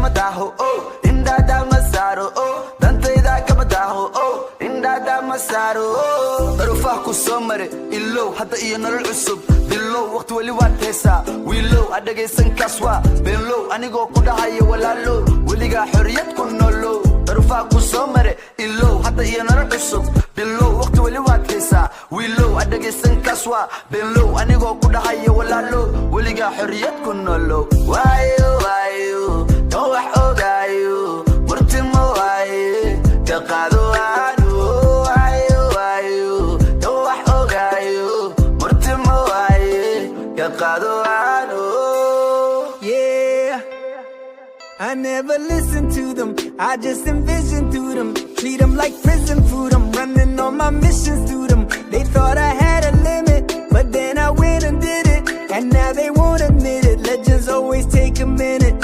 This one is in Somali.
kama daho oh inda da masaro oh dantayda kama daho oh inda da masaro oh darufah ku soo mare ilow hadda iyo nolol cusub bilow waqti wali waan heesaa wiilow adagaysan kaswa below anigoo ku dhahayo walaalo weliga xoriyad ku nolow darufah ku soo mare ilow hadda iyo nolol cusub bilow waqti wali waan heesaa wiilow adagaysan kaswa below anigoo ku dhahayo walaalo weliga xoriyad ku nolow waayo waayo don't wax ogaayo murtimo waaye ka qaado aanu waayo waayo don't wax ogaayo murtimo waaye ka qaado aanu. Yeah, I never listen to them, I just envision through them. Treat them like prison food, I'm running all my missions through them. They thought I had a limit, but then I went and did it, and now they won't admit it. Legends always take a minute.